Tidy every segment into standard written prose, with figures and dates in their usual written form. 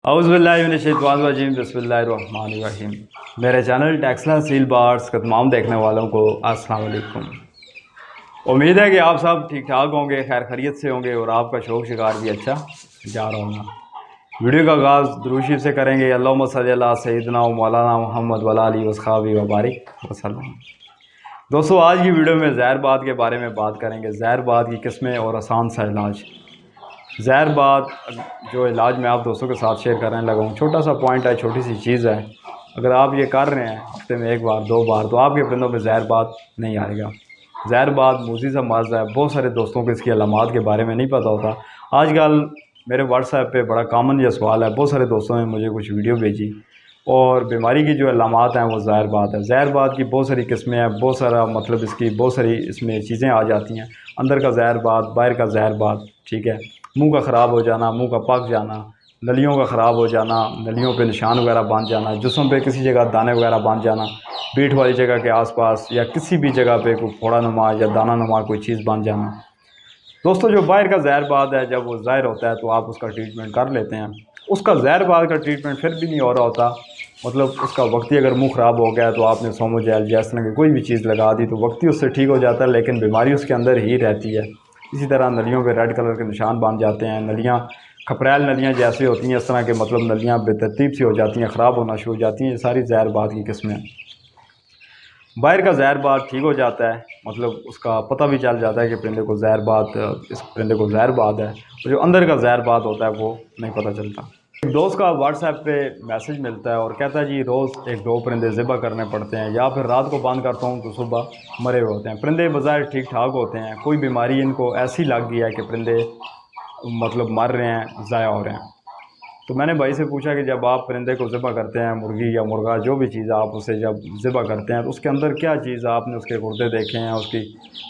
औज़ुबिल्लाहिमिनश्शैतानिर्रजीम बिस्मिल्लाहिर्रहमानिर्रहीम। मेरे channel Taxila seal bars का तमाम देखने वालों को अस्सलाम वालेकुम। उम्मीद है कि आप सब ठीक ठाक होंगे, खैर खैरियत से होंगे और आपका शौक शिकार भी अच्छा जा रहा होगा। वीडियो का आगाज़ दुरूद शरीफ से करेंगे। अल्लाहुम्मा सल्ली अला सय्यिदिना व मौलाना मुहम्मद व अला आलिहि व अस्हाबिहि व बारिक वसल्लम। दोस्तों, आज की वीडियो में ज़हरबाद के बारे में बात करेंगे। ज़हरबाद की किस्में और आसान सा इलाज। ज़हरबाद जो इलाज मैं आप दोस्तों के साथ शेयर करने लगा हूँ, छोटा सा पॉइंट है, छोटी सी चीज़ है। अगर आप ये कर रहे हैं हफ्ते में एक बार दो बार, तो आपके परिंदों में ज़हरबाद नहीं आएगा। ज़हरबाद मूज़ी सा मर्ज़ है। बहुत सारे दोस्तों को इसकी अलामात के बारे में नहीं पता होता। आजकल मेरे व्हाट्सएप पे बड़ा कॉमन ये सवाल है, बहुत सारे दोस्तों ने मुझे कुछ वीडियो भेजी और बीमारी की जो अलामात हैं वो ज़हरबाद है। ज़हरबाद की बहुत सारी किस्में हैं, बहुत सारा मतलब इसकी बहुत सारी इसमें चीज़ें आ जाती हैं। अंदर का ज़हरबाद, बाहर का ज़हरबाद, ठीक है। मुंह का ख़राब हो जाना, मुंह का पक जाना, नलियों का ख़राब हो जाना, नलियों पे निशान वगैरह बन जाना, जिस्म पे किसी जगह दाने वगैरह बन जाना, पीठ वाली जगह के आसपास या किसी भी जगह पे कोई फोड़ा नुमा या दाना नुमा कोई चीज़ बन जाना। दोस्तों, जो बाहर का ज़हरबाद है, जब वो ज़ाहिर होता है तो आप उसका ट्रीटमेंट कर लेते हैं। उसका ज़हरबाद का ट्रीटमेंट फिर भी नहीं हो रहा होता, मतलब उसका वक्ती अगर मुंह ख़राब हो गया तो आपने सोमोजेल या इस तरह की कोई भी चीज़ लगा दी तो वक्ती उससे ठीक हो जाता है, लेकिन बीमारी उसके अंदर ही रहती है। इसी तरह नलियों पे रेड कलर के निशान बन जाते हैं, नलियाँ खपरैल नलियाँ जैसे होती हैं इस तरह के, मतलब नलियाँ बेतरतीब सी हो जाती हैं, ख़राब होना शुरू हो जाती हैं। ये सारी ज़हरबाद की किस्में हैं। बाहर का ज़हरबाद ठीक हो जाता है, मतलब उसका पता भी चल जाता है कि परिंदे को ज़हरबाद, इस परिंदे को ज़हरबाद है। और जो अंदर का ज़हरबाद होता है वो नहीं पता चलता। एक दोस्त का व्हाट्सएप पे मैसेज मिलता है और कहता है जी रोज़ एक दो परिंदे ज़िबा करने पड़ते हैं, या फिर रात को बंद करता हूँ तो सुबह मरे हुए होते हैं। परिंदे बज़ाहिर ठीक ठाक होते हैं, कोई बीमारी इनको ऐसी लग गई है कि परिंदे मतलब मर रहे हैं, ज़ाया हो रहे हैं। तो मैंने भाई से पूछा कि जब आप परिंदे को ज़िबा करते हैं, मुर्गी या मुर्गा जो भी चीज़ आप उसे जब ज़िबा करते हैं तो उसके अंदर क्या चीज़ आपने उसके गुर्दे देखे हैं, उसकी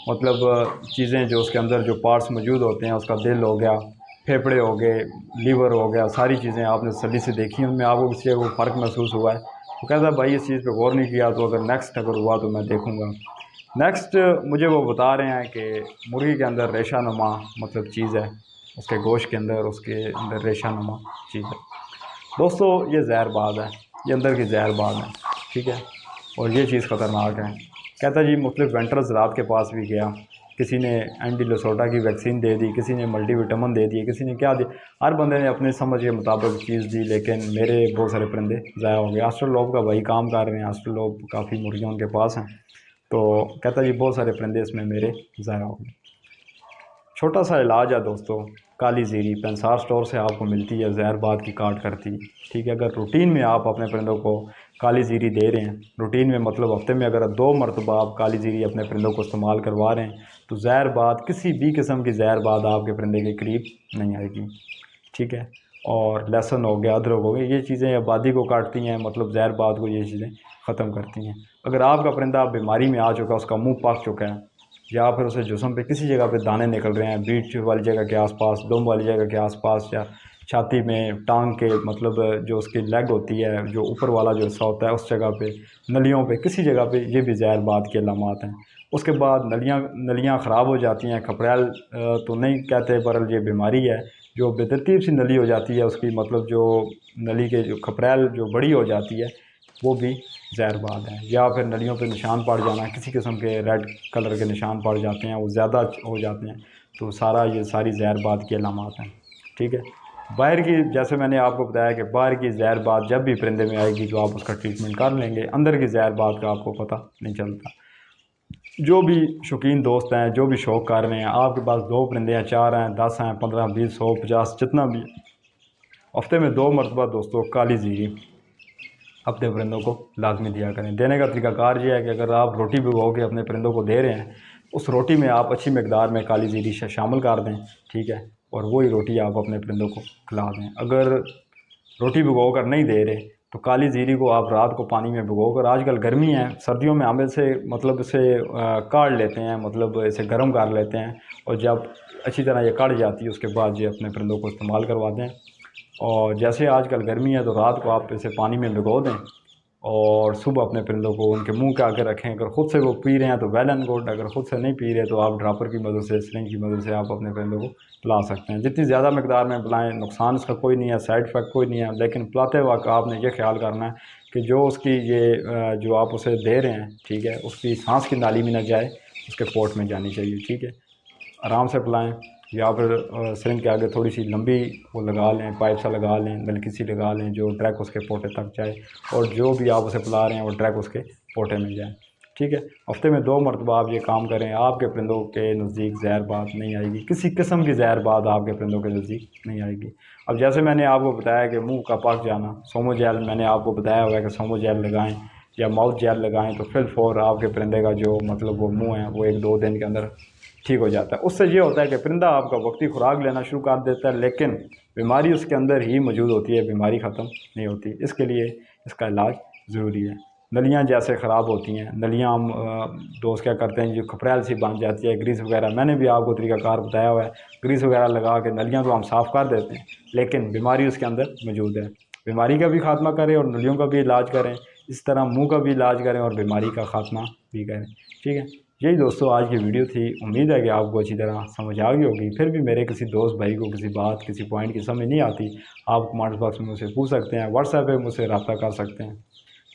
मतलब चीज़ें जो उसके अंदर जो पार्ट्स मौजूद होते हैं, उसका दिल हो गया, फेफड़े हो गए, लीवर हो गया, सारी चीज़ें आपने तसल्ली से देखी, उनमें आपको किसी को फ़र्क महसूस हुआ है? तो कहता है भाई इस चीज़ पे गौर नहीं किया, तो अगर नेक्स्ट अगर हुआ तो मैं देखूँगा। नेक्स्ट मुझे वो बता रहे हैं कि मुर्गी के अंदर रेशा नुमा मतलब चीज़ है, उसके गोश्त के अंदर, उसके अंदर रेशा नुमा चीज़ है। दोस्तों, ये ज़हरबाद है, ये अंदर की ज़हरबाद है, ठीक है। और ये चीज़ ख़तरनाक है। कहता जी मुख्तलिफ़ वेंटर्स रात के पास भी गया, किसी ने एंटी लसोटा की वैक्सीन दे दी, किसी ने मल्टीविटामिन दे दिए, किसी ने क्या दिया, हर बंदे ने अपने समझ के मुताबिक चीज़ दी, लेकिन मेरे बहुत सारे परिंदे ज़ाया हो गए। एस्ट्रोलॉब का भाई काम कर रहे हैं, एस्ट्रोलॉब काफ़ी मुर्गियाँ उनके पास हैं। तो कहता जी बहुत सारे परिंदे इसमें मेरे ज़ाया हो गए। छोटा सा इलाज है दोस्तों, काली ज़ीरी पेंसार स्टोर से आपको मिलती है, ज़हरबाद की काट करती, ठीक है। अगर रूटीन में आप अपने परिंदों को काली ज़ीरी दे रहे हैं, रूटीन में मतलब हफ्ते में अगर 2 मरतबा आप काली ज़ीरी अपने परिंदों को इस्तेमाल करवा रहे हैं, तो ज़हरबाद, किसी भी किस्म की ज़हरबाद आपके परिंदे के करीब नहीं आएगी, ठीक है। और लहसुन हो गया, अदरक हो गया, ये चीज़ें आबादी को काटती हैं, मतलब ज़हरबाद को ये चीज़ें ख़त्म करती हैं। अगर आपका परिंदा बीमारी में आ चुका है, उसका मुँह पक चुका है, या फिर उसे जिस्म पे किसी जगह पे दाने निकल रहे हैं, बीच वाली जगह के आसपास, दुम वाली जगह के आसपास, या छाती में, टांग के मतलब जो उसकी लेग होती है, जो ऊपर वाला जो हिस्सा होता है उस जगह पे, नलियों पे, किसी जगह पे, ये भी ज़हरबाद की अलामात हैं। उसके बाद नलियाँ ख़राब हो जाती हैं। खपरैल तो नहीं कहते, पर ये बीमारी है जो बेतरतीब सी नली हो जाती है उसकी, मतलब जो नली के जो खपरैल जो बड़ी हो जाती है वो भी ज़हरबाद है। या फिर नलियों पे निशान पड़ जाना, किसी किस्म के रेड कलर के निशान पड़ जाते हैं, वो ज़्यादा हो जाते हैं, तो ये सारी ज़हरबाद की अलामात हैं, ठीक है। बाहर की, जैसे मैंने आपको बताया कि बाहर की ज़हरबाद जब भी परिंदे में आएगी तो आप उसका ट्रीटमेंट कर लेंगे, अंदर की ज़हरबाद का आपको पता नहीं चलता। जो भी शौकीन दोस्त हैं, जो भी शौक़ कर रहे हैं, आपके पास 2 परिंदे हैं, 4 हैं, 10 हैं, 15, 20, 100, 50, जितना भी, हफ्ते में 2 मरतबा दोस्तों काली ज़ीरी अपने परिंदों को लाजमी दिया करें। देने का तरीकाकार ये है कि अगर आप रोटी भिगो के अपने परिंदों को दे रहे हैं, उस रोटी में आप अच्छी मकदार में काली ज़ीरी शामिल कर दें, ठीक है। और वही रोटी आप अपने परिंदों को खिला दें। अगर रोटी भिगो कर नहीं दे रहे तो काली ज़ीरी को आप रात को पानी में भिगो कर, आजकल गर्मी है, सर्दियों में हम इसे मतलब इसे काढ़ लेते हैं, मतलब इसे गर्म कर लेते हैं, और जब अच्छी तरह ये कढ़ जाती है उसके बाद ये अपने परिंदों को इस्तेमाल करवाते हैं। और जैसे आजकल गर्मी है तो रात को आप इसे पानी में भिगो दें, और सुबह अपने परिंदों को उनके मुंह के आगे रखें। अगर ख़ुद से वो पी रहे हैं तो वेल एंड गुड, अगर ख़ुद से नहीं पी रहे तो आप ड्रॉपर की मदद से, सिरिंज की मदद से आप अपने परिंदों को पिला सकते हैं। जितनी ज़्यादा मकदार में पिलाएं, नुकसान इसका कोई नहीं है, साइड इफ़ेक्ट कोई नहीं है, लेकिन पिलाते वक्त आपने ये ख्याल करना है कि जो उसकी ये जो आप उसे दे रहे हैं, ठीक है, उसकी सांस की नाली में ना जाए, उसके पोट में जानी चाहिए, ठीक है। आराम से पिलाएं, या फिर सिरिंज के आगे थोड़ी सी लंबी वो लगा लें, पाइप सा लगा लें, नलकी सी लगा लें, जो डायरेक्ट उसके पोटे तक जाए, और जो भी आप उसे पिला रहे हैं वो डायरेक्ट उसके पोटे में जाए, ठीक है। हफ्ते में 2 मरतबा आप ये काम करें, आपके परिंदों के नज़दीक जहर बात नहीं आएगी, किसी किस्म की जहर बात आपके परिंदों के नज़दीक नहीं आएगी। अब जैसे मैंने आपको बताया कि मुंह का पक जाना, सोमो जेल मैंने आपको बताया हुआ है कि सोमो जेल लगाएं या माउथ जेल लगाएं तो फिल फॉर आपके परिंदे का जो मतलब वो मुँह है वो 1-2 दिन के अंदर ठीक हो जाता है। उससे ये होता है कि परिंदा आपका वक्ती खुराक लेना शुरू कर देता है, लेकिन बीमारी उसके अंदर ही मौजूद होती है, बीमारी ख़त्म नहीं होती। इसके लिए इसका इलाज ज़रूरी है। नलियाँ जैसे ख़राब होती हैं, नलियाँ हम दोस्त क्या करते हैं, जो खपरेल सी बन जाती है, ग्रीस वगैरह, मैंने भी आपको तरीक़ाकार बताया हुआ है, ग्रीस वगैरह लगा के नलियाँ तो हम साफ़ कर देते हैं, लेकिन बीमारी उसके अंदर मौजूद है। बीमारी का भी खात्मा करें और नलियों का भी इलाज करें, इस तरह मुँह का भी इलाज करें और बीमारी का खात्मा भी करें, ठीक है। यही दोस्तों आज की वीडियो थी। उम्मीद है कि आपको अच्छी तरह समझ आ गई होगी। फिर भी मेरे किसी दोस्त भाई को किसी बात, किसी पॉइंट की समझ नहीं आती, आप कमेंट बॉक्स में मुझसे पूछ सकते हैं, व्हाट्सएप पे मुझसे रब्ता कर सकते हैं।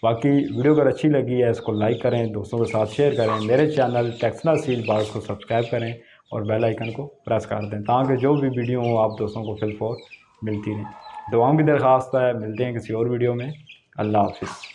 बाकी वीडियो अगर अच्छी लगी है इसको लाइक करें, दोस्तों के साथ शेयर करें, मेरे चैनल टेक्सला सील बार्स को सब्सक्राइब करें और बेल आइकन को प्रेस कर दें, ताकि जो भी वीडियो हो आप दोस्तों को फिल फॉर मिलती रहें। दुआओं की दरख्वास्त है। मिलते हैं किसी और वीडियो में। अल्लाह हाफिज़।